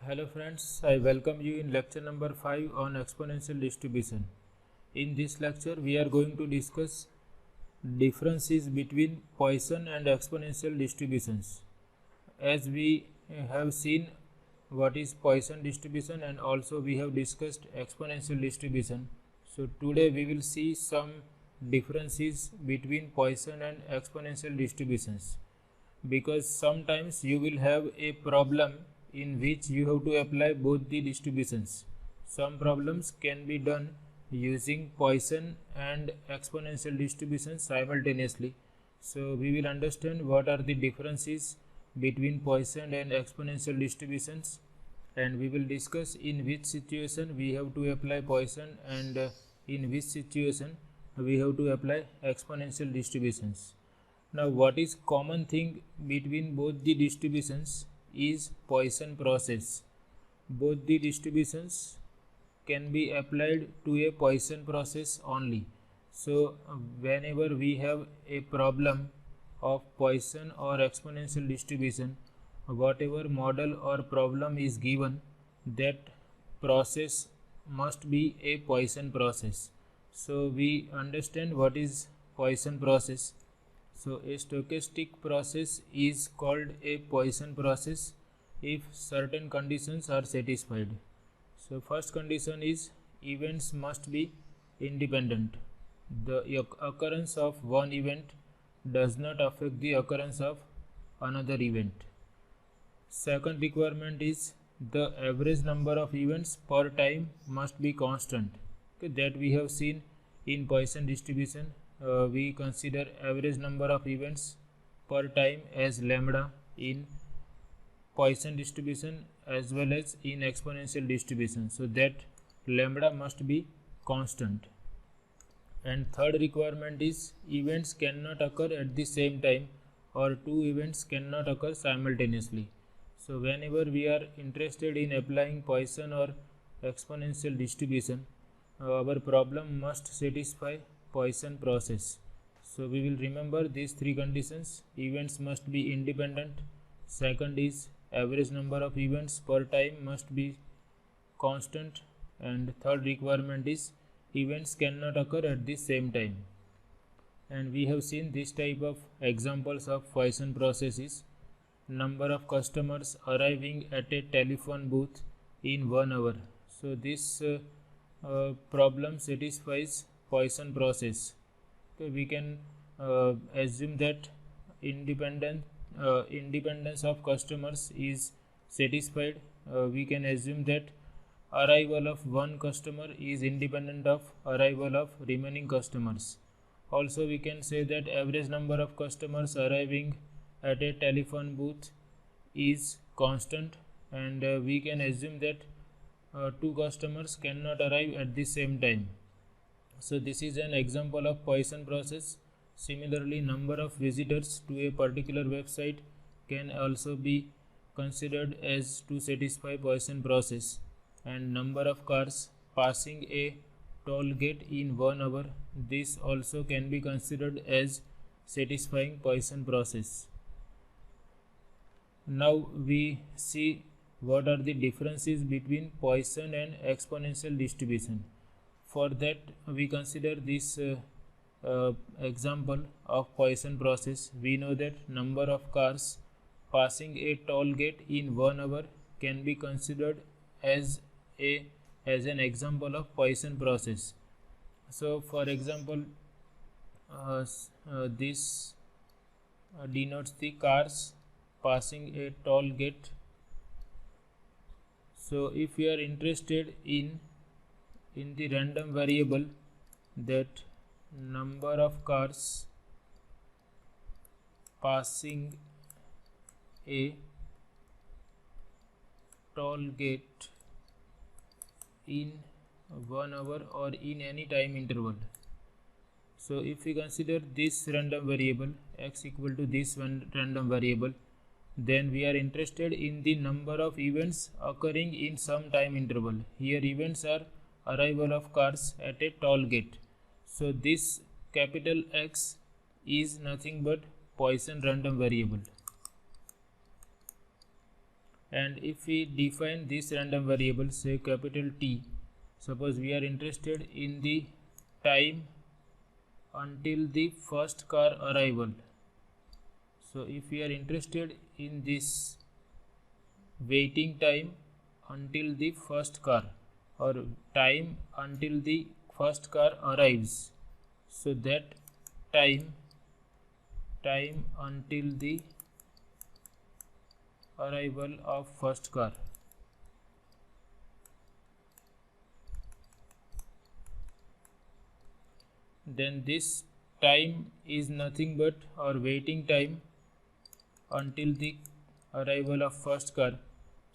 Hello friends, I welcome you in lecture number 5 on exponential distribution. In this lecture, we are going to discuss differences between Poisson and exponential distributions. As we have seen what is Poisson distribution and also we have discussed exponential distribution. So today we will see some differences between Poisson and exponential distributions, because sometimes you will have a problem in which you have to apply both the distributions. Some problems can be done using Poisson and exponential distribution simultaneously. So we will understand what are the differences between Poisson and exponential distributions, and we will discuss in which situation we have to apply Poisson and in which situation we have to apply exponential distributions. Now, what is common thing between both the distributions is Poisson process. Both the distributions can be applied to a Poisson process only. So, whenever we have a problem of Poisson or exponential distribution, whatever model or problem is given, that process must be a Poisson process. So, we understand what is Poisson process. So a stochastic process is called a Poisson process if certain conditions are satisfied. So first condition is events must be independent. The occurrence of one event does not affect the occurrence of another event. Second requirement is the average number of events per time must be constant. Okay, that we have seen in Poisson distribution. We consider average number of events per time as lambda in Poisson distribution as well as in exponential distribution. So that lambda must be constant. And third requirement is events cannot occur at the same time, or two events cannot occur simultaneously. So whenever we are interested in applying Poisson or exponential distribution, our problem must satisfy Poisson process. So we will remember these three conditions. Events must be independent. Second is average number of events per time must be constant. And third requirement is events cannot occur at the same time. And we have seen this type of examples of Poisson processes. Number of customers arriving at a telephone booth in 1 hour. So this problem satisfies Poisson process. Okay, we can assume that independence of customers is satisfied. We can assume that arrival of one customer is independent of arrival of remaining customers. Also, we can say that average number of customers arriving at a telephone booth is constant, and we can assume that two customers cannot arrive at the same time. So this is an example of Poisson process. Similarly, number of visitors to a particular website can also be considered as to satisfy Poisson process, and number of cars passing a toll gate in 1 hour, this also can be considered as satisfying Poisson process. Now we see what are the differences between Poisson and exponential distribution. For that, we consider this example of Poisson process. We know that number of cars passing a toll gate in 1 hour can be considered as an example of Poisson process. So for example, this denotes the cars passing a toll gate. So if we are interested in the random variable that number of cars passing a toll gate in 1 hour or in any time interval. So if we consider this random variable x equal to this one random variable, then we are interested in the number of events occurring in some time interval. Here events are arrival of cars at a toll gate. So this capital X is nothing but Poisson random variable. And if we define this random variable, say capital T, suppose we are interested in the time until the first car arrival. So if we are interested in this waiting time until the first car, or time until the first car arrives, so that time until the arrival of first car, then this time is nothing but our waiting time until the arrival of first car.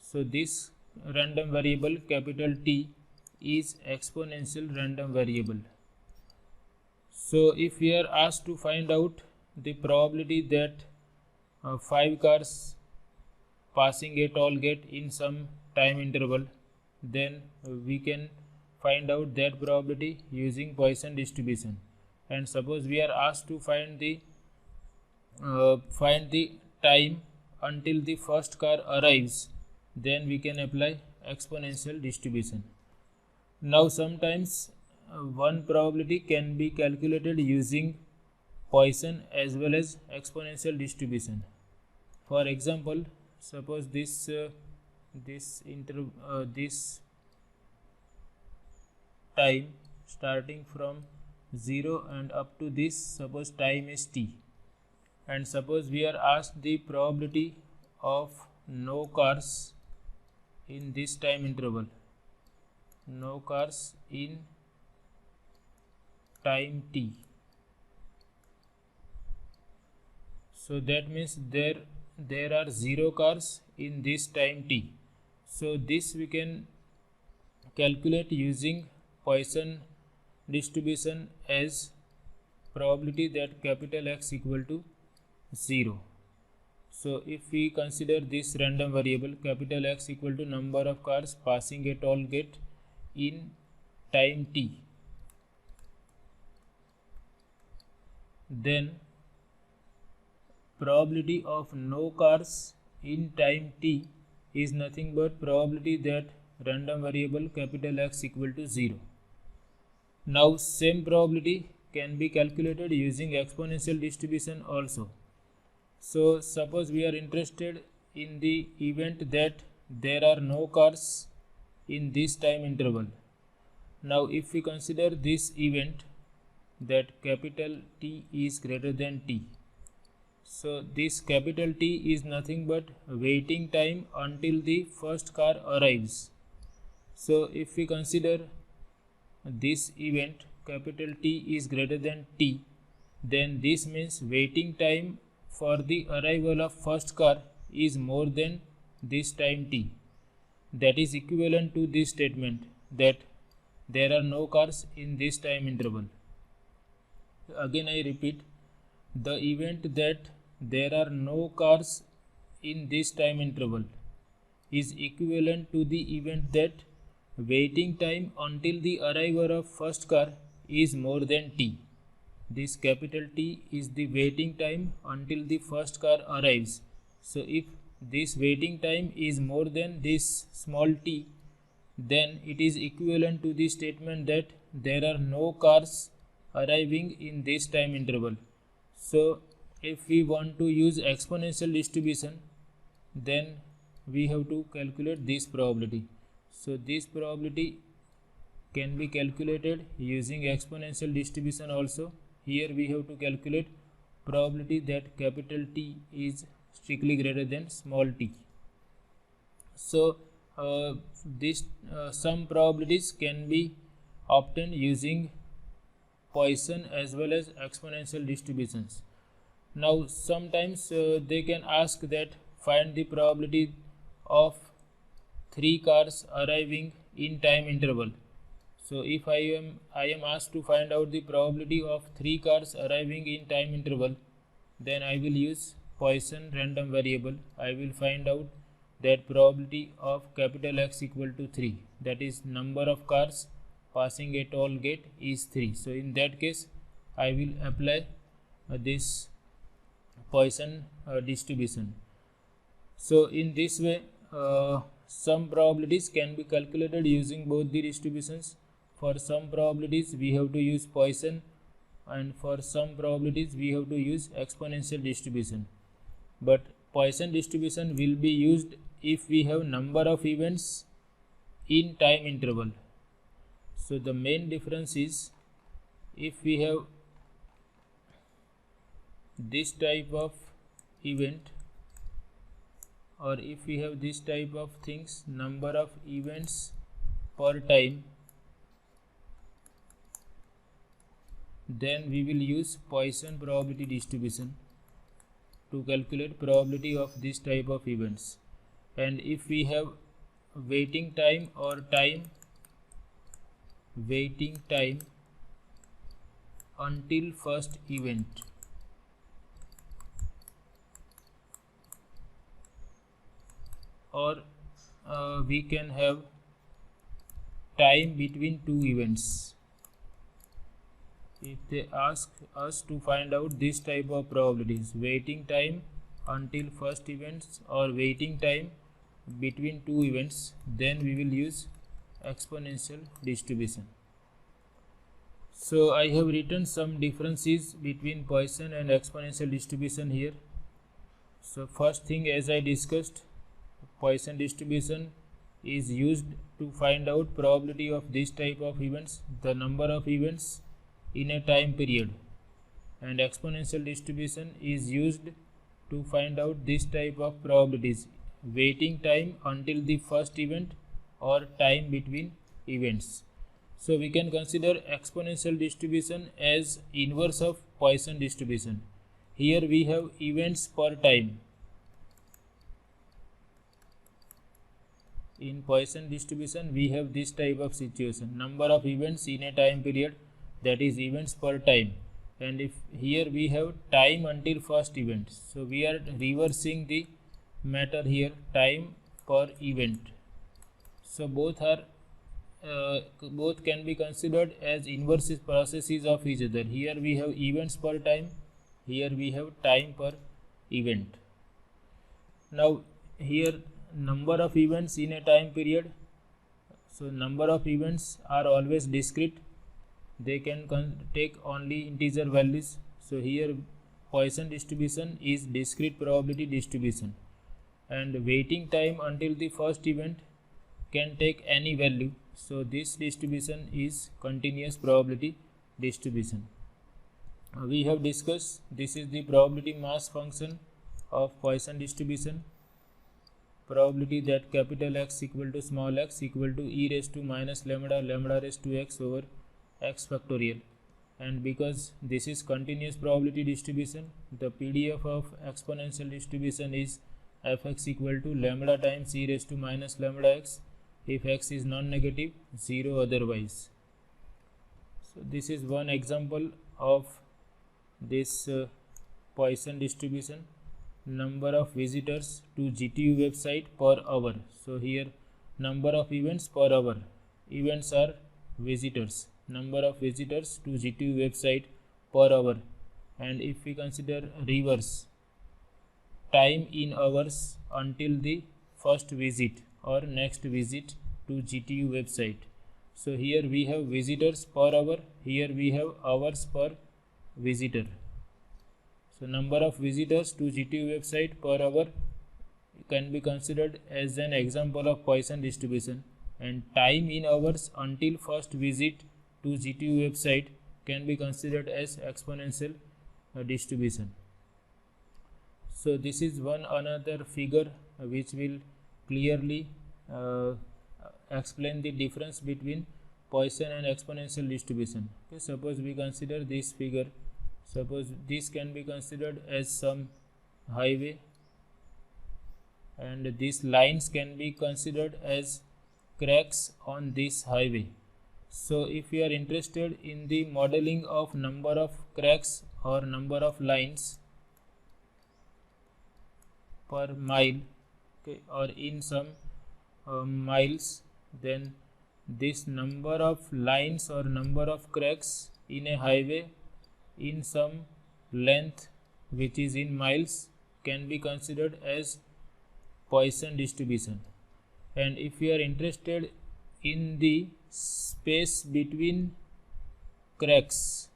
So this random variable capital T is exponential random variable. So if we are asked to find out the probability that 5 cars passing a toll gate in some time interval, then we can find out that probability using Poisson distribution. And suppose we are asked to find the time until the first car arrives, then we can apply exponential distribution. Now sometimes one probability can be calculated using Poisson as well as exponential distribution. For example, suppose this time starting from 0 and up to this, suppose time is t, and suppose we are asked the probability of no cars in this time interval, no cars in time t. So that means there are 0 cars in this time t. So this we can calculate using Poisson distribution as probability that capital X equal to 0. So if we consider this random variable capital X equal to number of cars passing a toll gate in time t, then probability of no cars in time t is nothing but probability that random variable capital X equal to 0. Now same probability can be calculated using exponential distribution also. So suppose we are interested in the event that there are no cars in this time interval. Now if we consider this event that capital T is greater than t, so this capital T is nothing but waiting time until the first car arrives. So if we consider this event capital T is greater than t, then this means waiting time for the arrival of first car is more than this time t. That is equivalent to this statement that there are no cars in this time interval. Again I repeat, the event that there are no cars in this time interval is equivalent to the event that waiting time until the arrival of first car is more than t. This capital T is the waiting time until the first car arrives. So if this waiting time is more than this small t, then it is equivalent to the statement that there are no cars arriving in this time interval. So if we want to use exponential distribution, then we have to calculate this probability. So this probability can be calculated using exponential distribution also. Here we have to calculate probability that capital T is strictly greater than small t. So some probabilities can be obtained using Poisson as well as exponential distributions. Now sometimes they can ask that find the probability of 3 cars arriving in time interval. So if I am asked to find out the probability of 3 cars arriving in time interval, then I will use Poisson random variable. I will find out that probability of capital X equal to 3, that is number of cars passing a toll gate is 3. So in that case I will apply this Poisson distribution. So in this way some probabilities can be calculated using both the distributions. For some probabilities we have to use Poisson, and for some probabilities we have to use exponential distribution. But Poisson distribution will be used if we have number of events in time interval. So the main difference is, if we have this type of event, or if we have this type of things, number of events per time, then we will use Poisson probability distribution to calculate probability of this type of events. And if we have waiting time or waiting time until first event, or we can have time between two events. If they ask us to find out this type of probabilities, waiting time until first events or waiting time between two events, then we will use exponential distribution. So I have written some differences between Poisson and exponential distribution here. So first thing, as I discussed, Poisson distribution is used to find out probability of this type of events, the number of events in a time period, and exponential distribution is used to find out this type of probabilities, waiting time until the first event or time between events. So we can consider exponential distribution as inverse of Poisson distribution. Here we have events per time. In Poisson distribution we have this type of situation, number of events in a time period, that is events per time, and if here we have time until first event, so we are reversing the matter here, time per event. So both can be considered as inverse processes of each other. Here we have events per time, here we have time per event. Now here number of events in a time period, so number of events are always discrete, they can take only integer values. So here Poisson distribution is discrete probability distribution, and waiting time until the first event can take any value, so this distribution is continuous probability distribution. We have discussed, this is the probability mass function of Poisson distribution, probability that capital X equal to small x equal to e raised to minus lambda raised to x over x factorial. And because this is continuous probability distribution, the PDF of exponential distribution is fx equal to lambda times e raised to minus lambda x if x is non-negative, 0 otherwise. So this is one example of this Poisson distribution, number of visitors to GTU website per hour. So here number of events per hour, events are visitors, number of visitors to GTU website per hour. And if we consider reverse, time in hours until the first visit or next visit to GTU website. So here we have visitors per hour, here we have hours per visitor. So number of visitors to GTU website per hour can be considered as an example of Poisson distribution, and time in hours until first visit to GTU website can be considered as exponential distribution. So this is one another figure which will clearly explain the difference between Poisson and exponential distribution. Okay, suppose we consider this figure. Suppose this can be considered as some highway, and these lines can be considered as cracks on this highway. So if we are interested in the modeling of number of cracks or number of lines per mile, okay, or in some miles, then this number of lines or number of cracks in a highway in some length which is in miles can be considered as Poisson distribution, and if we are interested in the space between cracks,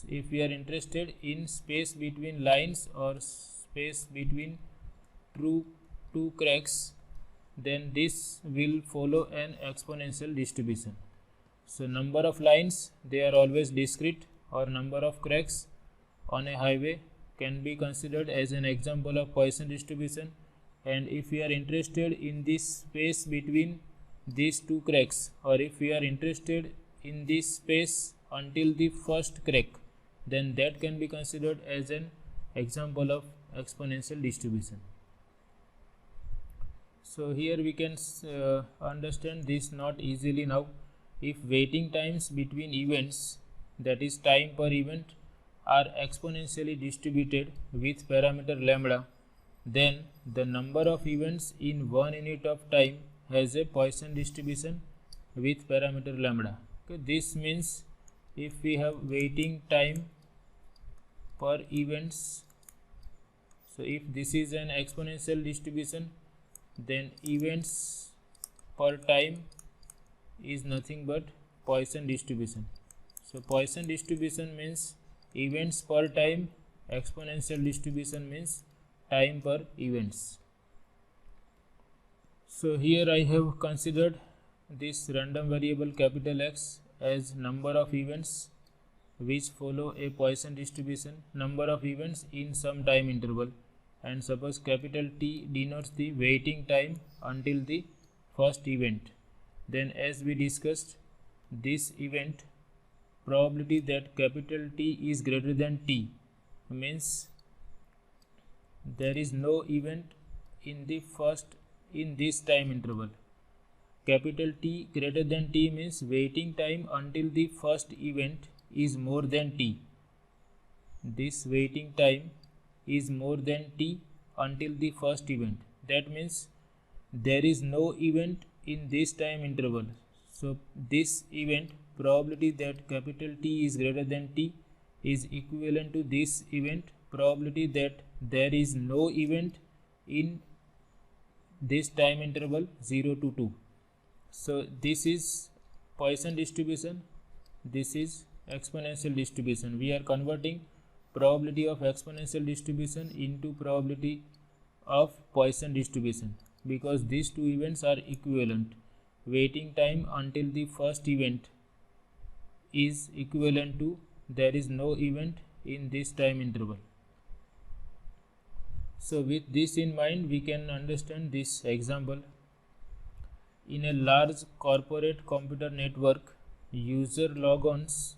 if we are interested in space between lines or space between two cracks, then this will follow an exponential distribution. So number of lines, they are always discrete, or number of cracks on a highway can be considered as an example of Poisson distribution. And if we are interested in this space between these two cracks, or if we are interested in this space until the first crack, then that can be considered as an example of exponential distribution. So here we can understand this not easily now. If waiting times between events, that is time per event, are exponentially distributed with parameter lambda, then the number of events in 1 unit of time has a Poisson distribution with parameter lambda. Okay, this means if we have waiting time per events, so if this is an exponential distribution, then events per time is nothing but Poisson distribution. So Poisson distribution means events per time, exponential distribution means time per events. So here I have considered this random variable capital X as number of events which follow a Poisson distribution, number of events in some time interval, and suppose capital T denotes the waiting time until the first event. Then as we discussed, this event probability that capital T is greater than T means there is no event in this time interval. Capital T greater than T means waiting time until the first event is more than T. This waiting time is more than T until the first event. That means there is no event in this time interval. So this event probability that capital T is greater than T is equivalent to this event probability that there is no event in this time interval 0 to 2. So this is Poisson distribution, this is exponential distribution. We are converting probability of exponential distribution into probability of Poisson distribution because these two events are equivalent. Waiting time until the first event is equivalent to there is no event in this time interval. So with this in mind, we can understand this example. In a large corporate computer network, user logons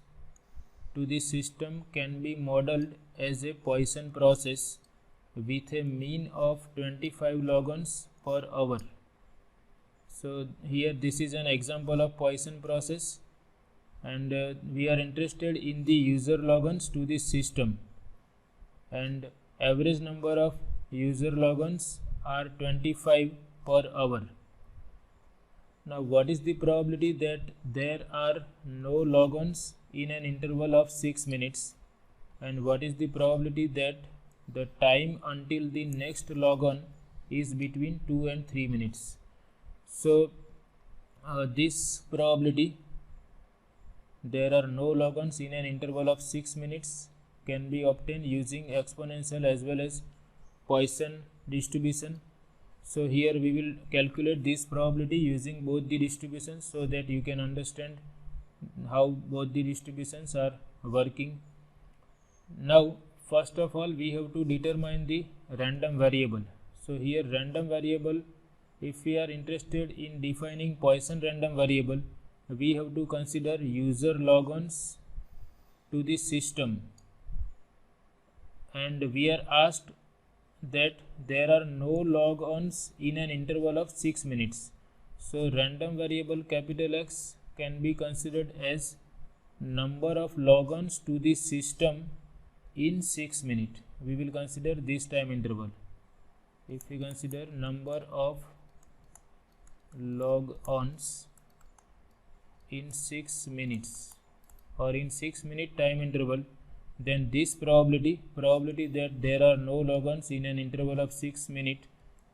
to the system can be modeled as a Poisson process with a mean of 25 logons per hour. So here this is an example of Poisson process, and we are interested in the user logons to the system, and average number of user logons are 25 per hour. Now what is the probability that there are no logons in an interval of 6 minutes, and what is the probability that the time until the next logon is between 2 and 3 minutes. So this probability there are no logons in an interval of 6 minutes can be obtained using exponential as well as Poisson distribution. So here we will calculate this probability using both the distributions so that you can understand how both the distributions are working. Now first of all we have to determine the random variable. So here random variable, if we are interested in defining Poisson random variable, we have to consider user logons to the system, and we are asked that there are no logons in an interval of 6 minutes. So random variable capital X can be considered as number of logons to the system in 6 minutes. We will consider this time interval. If we consider number of logons in 6 minutes or in 6 minute time interval, then this probability that there are no logons in an interval of 6 minutes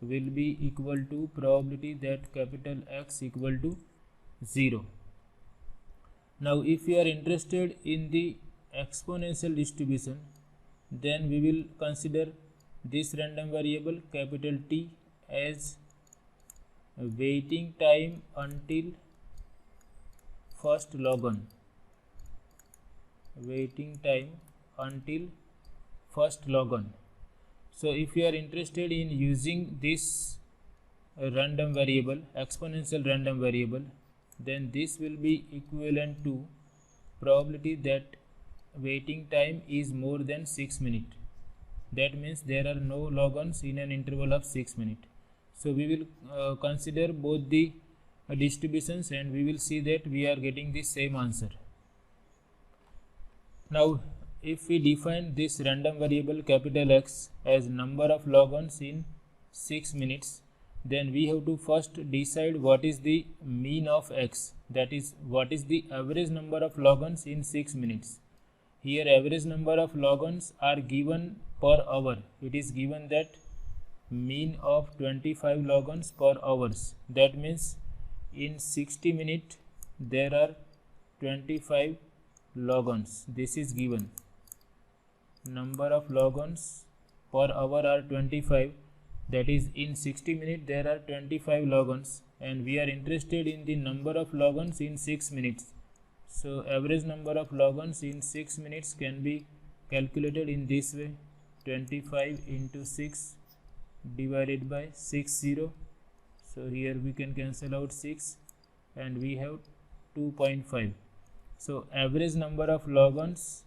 will be equal to probability that capital X equal to 0. Now if we are interested in the exponential distribution, then we will consider this random variable capital T as waiting time until first log n. Waiting time until first log n. So if you are interested in using this random variable, exponential random variable, then this will be equivalent to probability that waiting time is more than 6 minutes. That means there are no log n's in an interval of 6 minutes. So we will consider both the distributions and we will see that we are getting the same answer. Now if we define this random variable capital X as number of log n's in 6 minutes, then we have to first decide what is the mean of X, that is what is the average number of log n's in 6 minutes. Here average number of log n's are given per hour. It is given that mean of 25 log n's per hours. That means in 60 minutes there are 25 log n's. This is given. Number of log n's per hour are 25. That is in 60 minutes there are 25 log n's, and we are interested in the number of log n's in 6 minutes. So average number of log n's in 6 minutes can be calculated in this way: 25 into 6 divided by 60. So here we can cancel out 6 and we have 2.5. So average number of log n's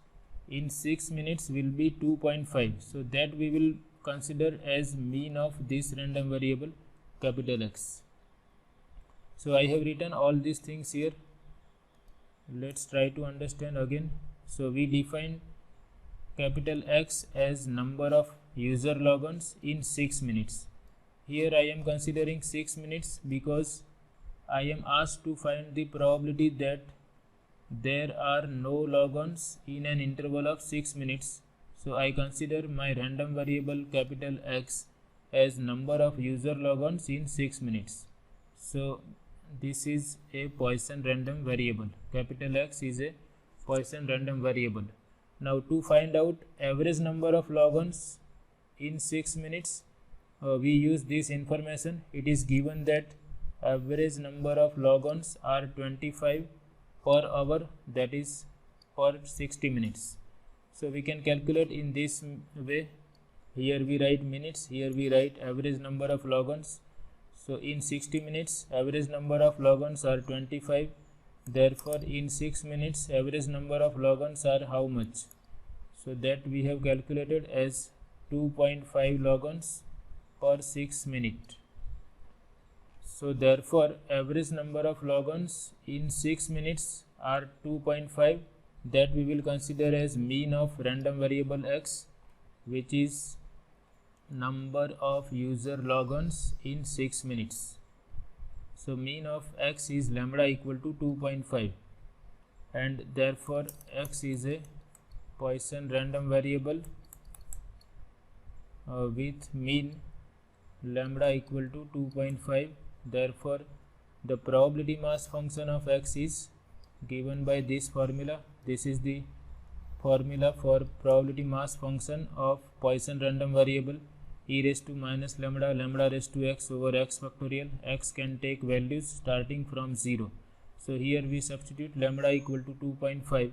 in 6 minutes will be 2.5. So that we will consider as mean of this random variable capital X. So I have written all these things here. Let's try to understand again. So we define capital X as number of user log n's in 6 minutes. Here I am considering 6 minutes because I am asked to find the probability that there are no log n's in an interval of 6 minutes. So I consider my random variable capital X as number of user log n's in 6 minutes. So this is a Poisson random variable. Capital X is a Poisson random variable. Now to find out average number of log n's in 6 minutes, we use this information. It is given that average number of log n's are 25 per hour, that is per 60 minutes. So we can calculate in this way. Here we write minutes, here we write average number of log n's. So in 60 minutes average number of log n's are 25. Therefore in 6 minutes average number of log n's are how much? So that we have calculated as 2.5 log n's per 6 minutes. So therefore average number of log n's in 6 minutes are 2.5. That we will consider as mean of random variable X, which is number of user log n's in 6 minutes. So mean of X is lambda equal to 2.5, and therefore X is a Poisson random variable with mean lambda equal to 2.5. Therefore the probability mass function of X is given by this formula. This is the formula for probability mass function of Poisson random variable: e raised to minus lambda, lambda raised to x over x factorial. X can take values starting from 0. So here we substitute lambda equal to 2.5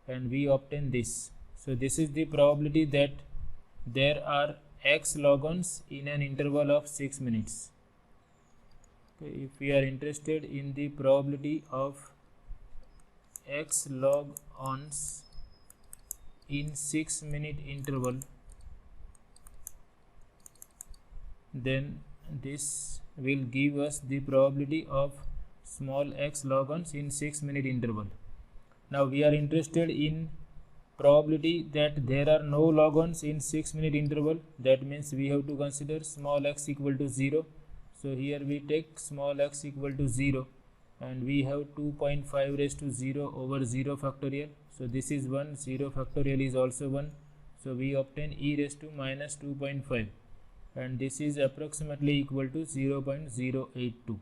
and we obtain this. So this is the probability that there are x log n's in an interval of 6 minutes. Okay, if we are interested in the probability of x log n's in 6 minute interval, then this will give us the probability of small x log n's in 6 minute interval. Now we are interested in probability that there are no log n's in 6 minute interval. That means we have to consider small x equal to 0. So here we take small x equal to 0 and we have 2.5 raised to 0 over 0 factorial. So this is 1, 0 factorial is also 1. So we obtain e raised to minus 2.5. and this is approximately equal to 0.082.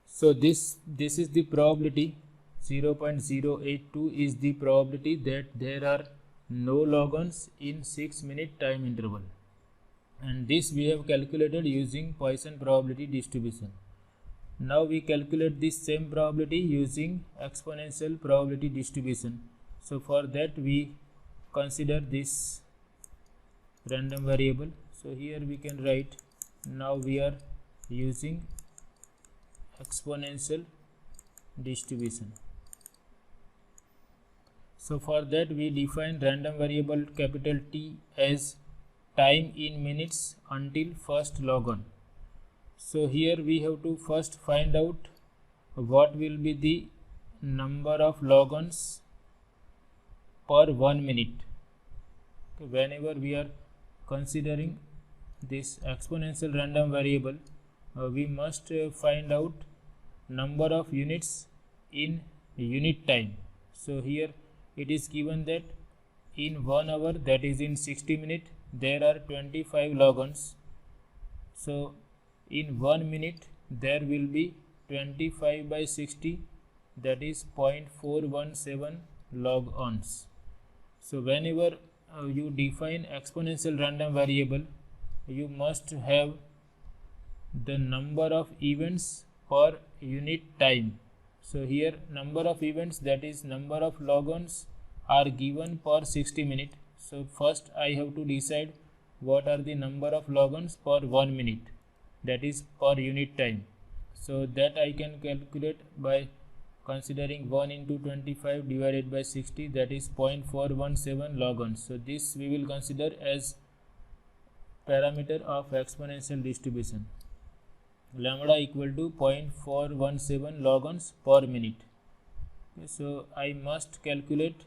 So this is the probability. 0.082 is the probability that there are no log-ons in 6-minute time interval, and this we have calculated using Poisson probability distribution. Now we calculate this same probability using exponential probability distribution. So for that we consider this random variable. So here we can write, now we are using exponential distribution. So for that we define random variable capital T as time in minutes until first log-on. So here we have to first find out what will be the number of log-ons per 1 minute. Okay, whenever we are considering this exponential random variable, we must find out number of units in unit time. So here it is given that in 1 hour, that is in 60 minutes, there are 25 log-ons. So in 1 minute there will be 25 by 60, that is 0.417 log-ons. So whenever you define exponential random variable, you must have the number of events per unit time. So here number of events, that is number of log-ons, are given per 60 minutes. So first I have to decide what are the number of log-ons per 1 minute, that is per unit time. So that I can calculate by considering 1 into 25 divided by 60, that is 0.417 log-ons. So this we will consider as parameter of exponential distribution. Lambda equal to 0.417 log-ons per minute. Okay, so I must calculate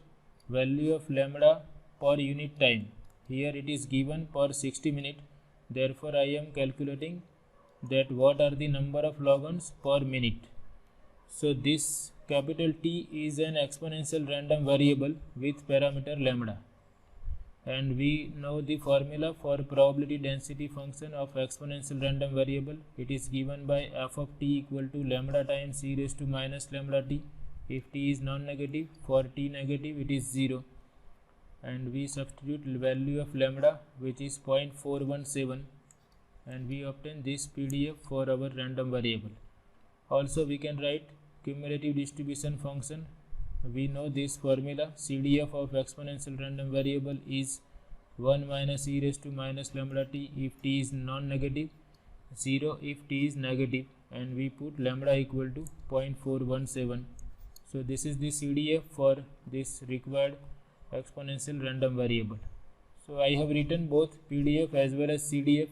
value of lambda per unit time. Here it is given per 60 minutes. Therefore I am calculating that what are the number of log-ons per minute. So this capital T is an exponential random variable with parameter lambda, and we know the formula for probability density function of exponential random variable. It is given by f of t equal to lambda times e raised to minus lambda t if t is non-negative. For t negative it is 0, and we substitute value of lambda, which is 0.417, and we obtain this PDF for our random variable. Also we can write cumulative distribution function. We know this formula. CDF of exponential random variable is 1 minus e raised to minus lambda t if t is non-negative, 0 if t is negative, and we put lambda equal to 0.417. So this is the CDF for this required exponential random variable. So I have written both PDF as well as CDF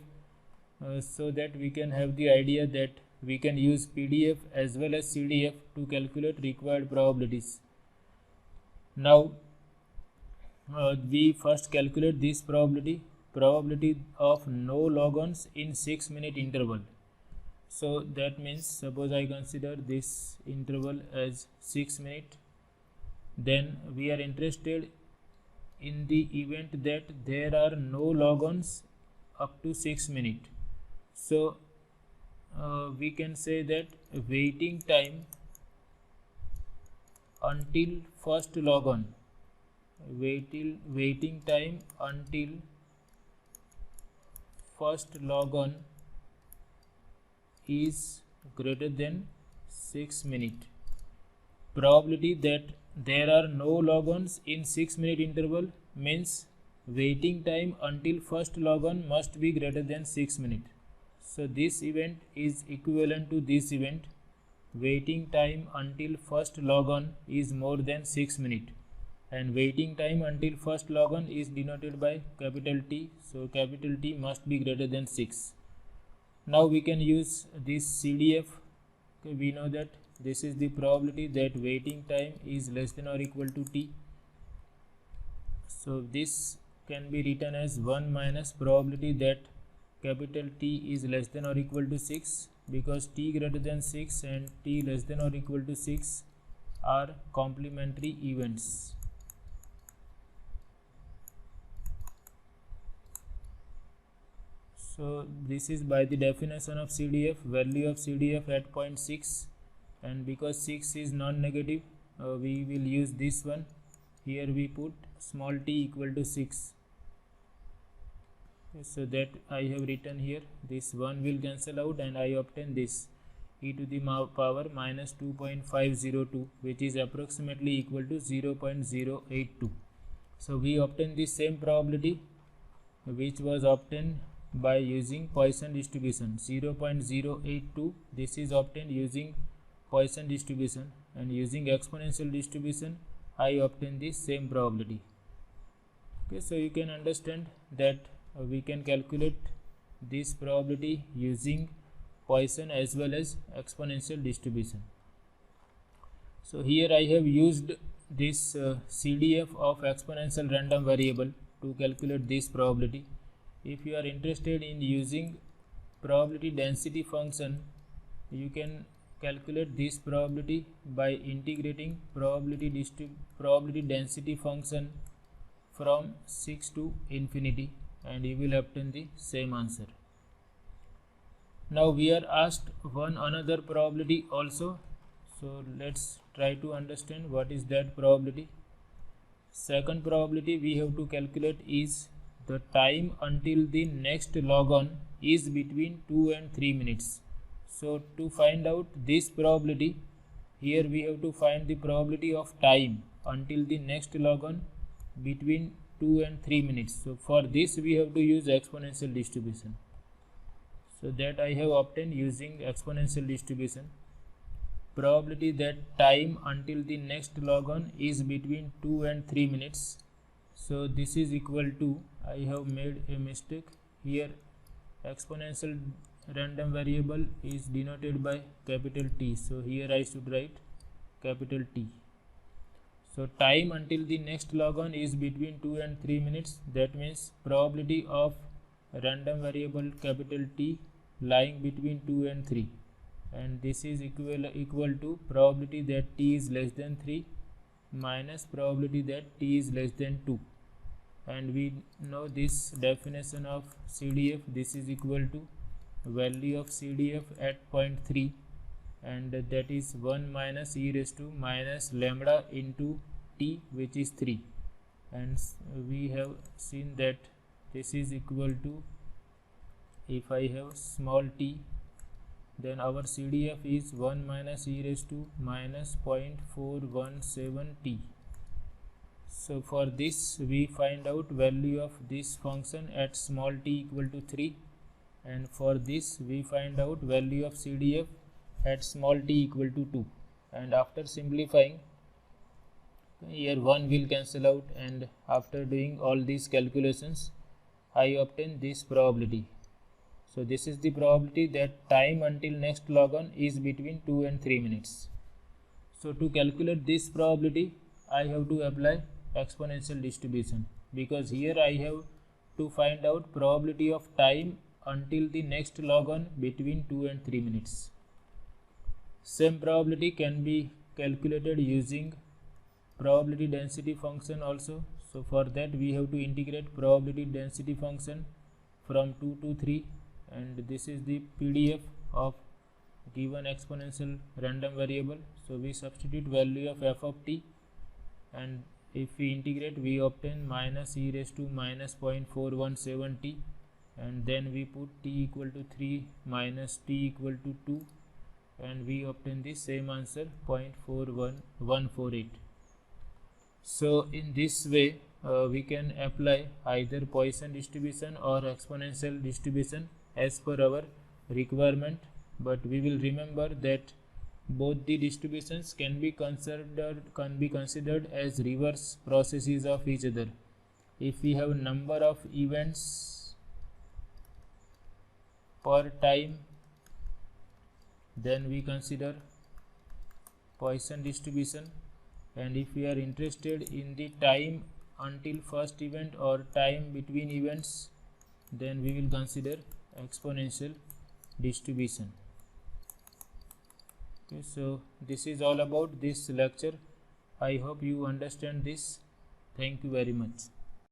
so that we can have the idea that we can use PDF as well as CDF to calculate required probabilities. Now we first calculate this probability of no log-ons in 6-minute interval. So that means, suppose I consider this interval as 6 minutes, then we are interested in the event that there are no log-ons up to 6 minutes. So we can say that waiting time until first log-on, waiting time until first log-on is greater than 6 minutes. Probability that there are no log-ons in 6-minute interval means waiting time until first log-on must be greater than 6 minutes. So this event is equivalent to this event. Waiting time until first log-on is more than 6 minutes, and waiting time until first log-on is denoted by capital T. So capital T must be greater than 6. Now we can use this CDF. Okay, we know that this is the probability that waiting time is less than or equal to T. So this can be written as 1 minus probability that capital T is less than or equal to 6, because T greater than 6 and T less than or equal to 6 are complementary events. So this is by the definition of CDF, value of CDF at 0.6, and because 6 is non-negative, we will use this one. Here we put small t equal to 6. So that I have written here, this 1 will cancel out and I obtain this e to the power minus 2.502, which is approximately equal to 0.082. So we obtain the same probability which was obtained by using Poisson distribution, 0.082. This is obtained using Poisson distribution, and using exponential distribution I obtain the same probability. Okay, so you can understand that we can calculate this probability using Poisson as well as exponential distribution. So here I have used this CDF of exponential random variable to calculate this probability. If you are interested in using probability density function, you can calculate this probability by integrating probability density function from 6 to infinity, and you will obtain the same answer. Now we are asked one another probability also, so let's try to understand what is that probability. Second probability we have to calculate is the time until the next log on is between 2 and 3 minutes. So to find out this probability, here we have to find the probability of time until the next log on between 2 and 3 minutes. So for this we have to use exponential distribution. So that I have obtained using exponential distribution. Probability that time until the next log on is between 2 and 3 minutes. So this is equal to, I have made a mistake here, exponential random variable is denoted by capital T, so here I should write capital T. So time until the next log on is between 2 and 3 minutes. That means probability of random variable capital T lying between 2 and 3, and this is equal to probability that t is less than 3 minus probability that t is less than 2, and we know this definition of CDF. This is equal to value of CDF at 0.3, and that is 1 minus e raised to minus lambda into t, which is 3, and we have seen that this is equal to, if I have small t, then our CDF is 1 minus e raised to minus 0.417 t. So for this we find out value of this function at small t equal to 3, and for this we find out value of CDF at small t equal to 2, and after simplifying, here 1 will cancel out, and after doing all these calculations I obtain this probability. So this is the probability that time until next log on is between 2 and 3 minutes. So to calculate this probability I have to apply exponential distribution, because here I have to find out probability of time until the next log on between 2 and 3 minutes. Same probability can be calculated using probability density function also. So for that we have to integrate probability density function from 2 to 3, and this is the PDF of given exponential random variable. So we substitute value of f of t, and if we integrate we obtain minus e raised to minus 0.417 t, and then we put t equal to 3 minus t equal to 2, and we obtain the same answer 0.41148. So in this way we can apply either Poisson distribution or exponential distribution as per our requirement, but we will remember that both the distributions can be considered as reverse processes of each other. If we have number of events per time, then we consider Poisson distribution, and if we are interested in the time until first event or time between events, then we will consider exponential distribution. Okay, so this is all about this lecture. I hope you understand this. Thank you very much.